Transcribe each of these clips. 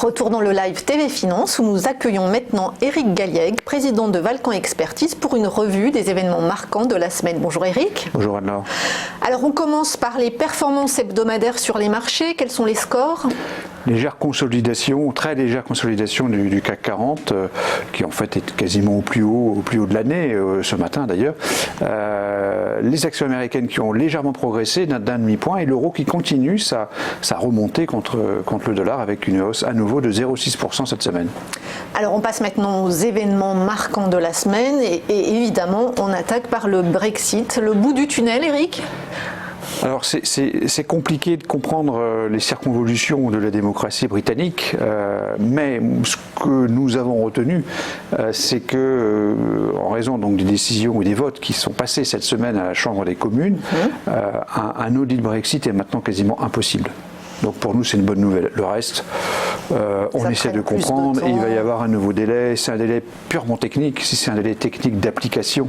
Retour dans le live TV Finance où nous accueillons maintenant Éric Galliègue, président de Valcamp Expertise, pour une revue des événements marquants de la semaine. Bonjour Éric. Bonjour Anne-Laure. Alors on commence par les performances hebdomadaires sur les marchés. Quels sont les scores ? Légère consolidation, très légère consolidation du CAC 40 qui en fait est quasiment au plus haut de l'année, ce matin d'ailleurs. Les actions américaines qui ont légèrement progressé d'un demi-point et l'euro qui continue sa remontée contre le dollar avec une hausse à nouveau de 0,6% cette semaine. Alors on passe maintenant aux événements marquants de la semaine et évidemment on attaque par le Brexit. Le bout du tunnel, Éric ? Alors c'est compliqué de comprendre les circonvolutions de la démocratie britannique, mais ce que nous avons retenu, c'est que en raison donc des décisions et des votes qui sont passés cette semaine à la Chambre des communes, un no deal Brexit est maintenant quasiment impossible. Donc pour nous c'est une bonne nouvelle. Le reste, on essaie de comprendre, il va y avoir un nouveau délai, c'est un délai purement technique, si c'est un délai technique d'application,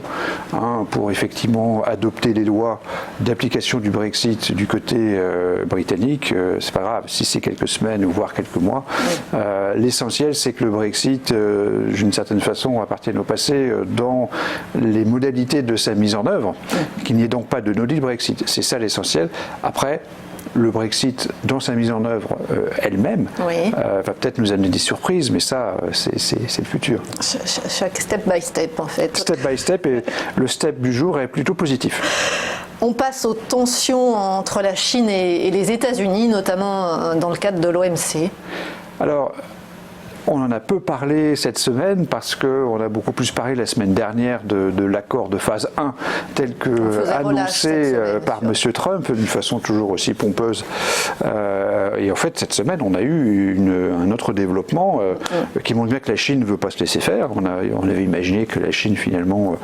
pour effectivement adopter les lois d'application du Brexit du côté britannique, c'est pas grave, si c'est quelques semaines ou voire quelques mois. L'essentiel c'est que le Brexit, d'une certaine façon, appartienne au passé dans les modalités de sa mise en œuvre, qu'il n'y ait donc pas de no deal Brexit, c'est ça l'essentiel. Après, le Brexit, dans sa mise en œuvre elle-même, va peut-être nous amener des surprises, mais ça, c'est le futur. Chaque step by step, en fait. Step by step, et le step du jour est plutôt positif. On passe aux tensions entre la Chine et les États-Unis, notamment dans le cadre de l'OMC. Alors, on en a peu parlé cette semaine parce qu'on a beaucoup plus parlé la semaine dernière de l'accord de phase 1 tel que annoncé par M. Trump d'une façon toujours aussi pompeuse. Et en fait, cette semaine, on a eu un autre développement qui montre bien que la Chine ne veut pas se laisser faire. On avait imaginé que la Chine finalement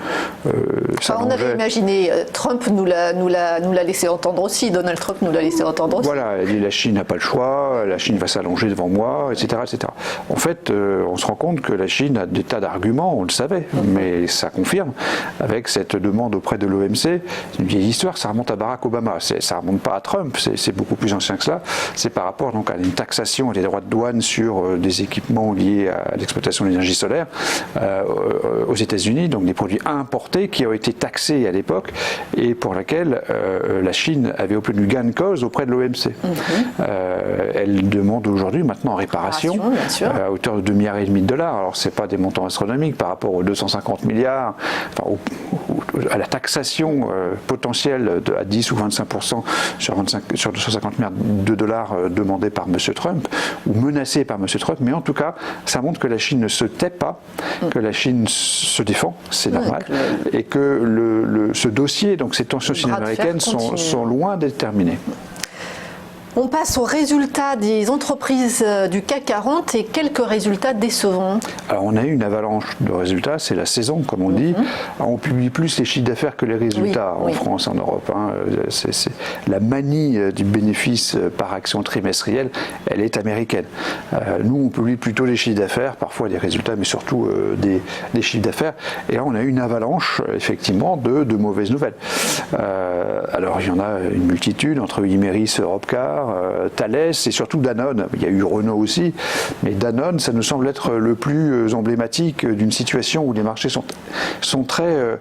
on avait imaginé, Trump nous l'a laissé entendre aussi, Donald Trump nous l'a laissé entendre aussi. Voilà, il dit la Chine n'a pas le choix, la Chine va s'allonger devant moi, etc., etc. En fait, on se rend compte que la Chine a des tas d'arguments, on le savait, mais ça confirme avec cette demande auprès de l'OMC. C'est une vieille histoire, ça remonte à Barack Obama, ça remonte pas à Trump, c'est beaucoup plus ancien que cela. C'est par rapport donc à une taxation et des droits de douane sur des équipements liés à l'exploitation de l'énergie solaire aux États-Unis, donc des produits importés qui ont été taxés à l'époque et pour laquelle la Chine avait obtenu gain de cause auprès de l'OMC. Elle demande aujourd'hui maintenant réparation à hauteur de 2,5 milliards de dollars. Alors c'est pas des montants astronomiques par rapport aux 250 milliards, à la taxation potentielle à 10 ou 25% sur 250 milliards de dollars demandés par M. Trump ou menacés par M. Trump. Mais en tout cas, ça montre que la Chine ne se tait pas, que la Chine se défend, c'est normal, et que ce dossier, donc ces tensions sino-américaines sont loin d'être terminées. On passe aux résultats des entreprises du CAC 40 et quelques résultats décevants. Alors on a eu une avalanche de résultats, c'est la saison comme on dit. Alors, on publie plus les chiffres d'affaires que les résultats en France, en Europe. C'est la manie du bénéfice par action trimestrielle, elle est américaine. Nous on publie plutôt les chiffres d'affaires, parfois des résultats, mais surtout des chiffres d'affaires. Et là on a eu une avalanche effectivement de mauvaises nouvelles. Alors il y en a une multitude entre Imerys, Europcar, Thales et surtout Danone. Il y a eu Renault aussi, mais Danone, ça nous semble être le plus emblématique d'une situation où les marchés sont très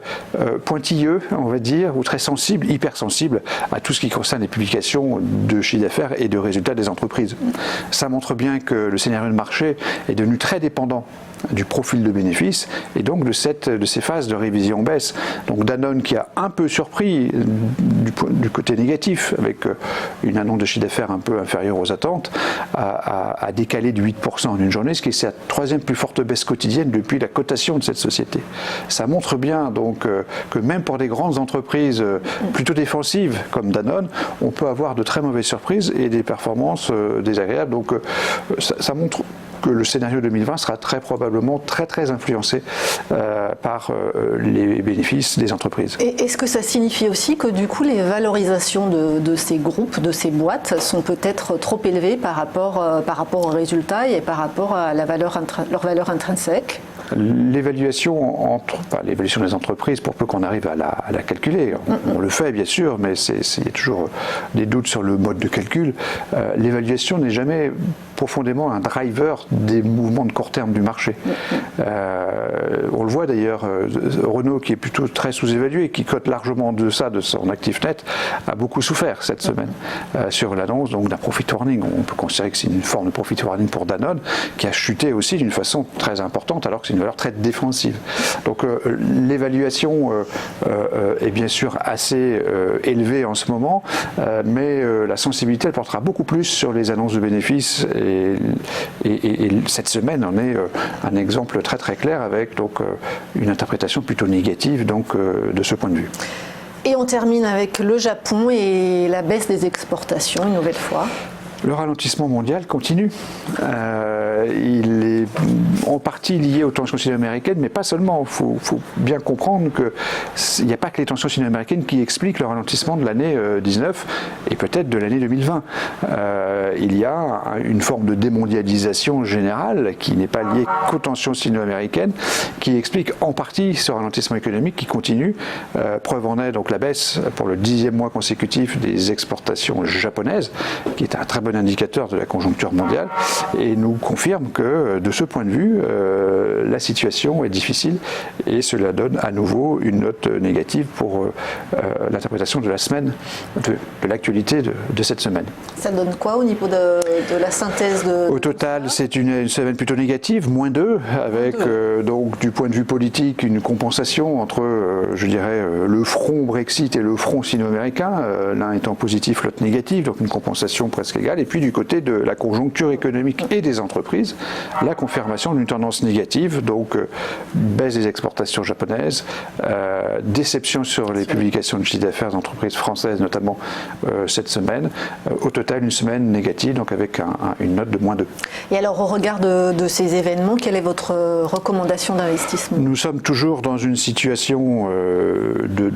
pointilleux, on va dire, ou très sensibles, hypersensibles à tout ce qui concerne les publications de chiffre d'affaires et de résultats des entreprises. Ça montre bien que le scénario de marché est devenu très dépendant du profil de bénéfices et donc de ces phases de révision en baisse. Donc Danone qui a un peu surpris du côté négatif avec une annonce de chiffre d'affaires un peu inférieure aux attentes a décalé de 8% en une journée, ce qui est sa troisième plus forte baisse quotidienne depuis la cotation de cette société. Ça montre bien donc que même pour des grandes entreprises plutôt défensives comme Danone, on peut avoir de très mauvaises surprises et des performances désagréables. Donc ça montre que le scénario 2020 sera très probablement très influencé par les bénéfices des entreprises. Et est-ce que ça signifie aussi que du coup les valorisations de ces groupes, de ces boîtes sont peut-être trop élevées par rapport aux résultats et par rapport à leur valeur intrinsèque ? L'évaluation des entreprises, pour peu qu'on arrive à la calculer, on le fait bien sûr, mais il y a toujours des doutes sur le mode de calcul. L'évaluation n'est jamais profondément un driver des mouvements de court terme du marché. On le voit d'ailleurs, Renault, qui est plutôt très sous-évalué, qui cote largement en deçà de son actif net, a beaucoup souffert cette semaine sur l'annonce donc d'un profit warning. On peut considérer que c'est une forme de profit warning pour Danone, qui a chuté aussi d'une façon très importante, alors que c'est une valeur très défensive. Donc l'évaluation est bien sûr assez élevée en ce moment, mais la sensibilité elle portera beaucoup plus sur les annonces de bénéfices et cette semaine en est un exemple très très clair avec donc une interprétation plutôt négative donc de ce point de vue. Et on termine avec le Japon et la baisse des exportations une nouvelle fois. Le ralentissement mondial continue. Il est en partie lié aux tensions sino-américaines, mais pas seulement. Il faut bien comprendre qu'il n'y a pas que les tensions sino-américaines qui expliquent le ralentissement de l'année 19 et peut-être de l'année 2020. Il y a une forme de démondialisation générale qui n'est pas liée qu'aux tensions sino-américaines, qui explique en partie ce ralentissement économique qui continue. Preuve en est donc la baisse pour le 10e mois consécutif des exportations japonaises, qui est un très bon indicateur de la conjoncture mondiale et nous confirme que de ce point de vue la situation est difficile et cela donne à nouveau une note négative pour l'interprétation de la semaine, de l'actualité de cette semaine. Ça donne quoi au niveau de la synthèse Au total, c'est une semaine plutôt négative, -2, avec donc du point de vue politique une compensation entre je dirais le front Brexit et le front sino-américain, l'un étant positif, l'autre négatif, donc une compensation presque égale. Et puis du côté de la conjoncture économique et des entreprises, la confirmation d'une tendance négative, donc baisse des exportations japonaises, déception sur les publications de chiffre d'affaires d'entreprises françaises, notamment cette semaine. Au total, une semaine négative, donc avec une note de -2. Et alors, au regard de ces événements, quelle est votre recommandation d'investissement? Nous sommes toujours dans une situation de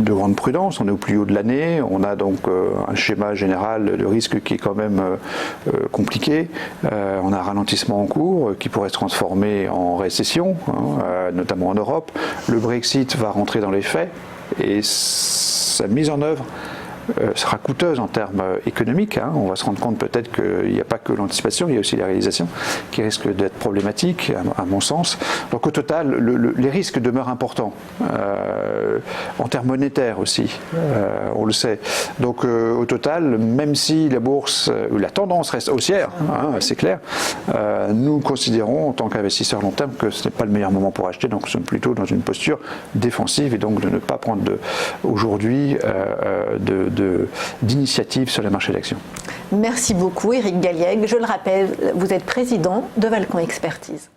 grande prudence. On est au plus haut de l'année. On a donc un schéma général de risque qui est quand même compliqué. On a un ralentissement en cours qui pourrait se transformer en récession, notamment en Europe. Le Brexit va rentrer dans les faits et sa mise en œuvre sera coûteuse en termes économiques. On va se rendre compte peut-être qu'il n'y a pas que l'anticipation, il y a aussi la réalisation qui risque d'être problématique à mon sens. Donc au total, les risques demeurent importants en termes monétaires aussi, on le sait. Donc au total, même si la bourse ou la tendance reste haussière, c'est clair, nous considérons en tant qu'investisseurs long terme que ce n'est pas le meilleur moment pour acheter, donc nous sommes plutôt dans une posture défensive et donc de ne pas prendre aujourd'hui d'initiatives sur les marchés d'actions. Merci beaucoup Éric Galliègue. Je le rappelle, vous êtes président de Valcon Expertise.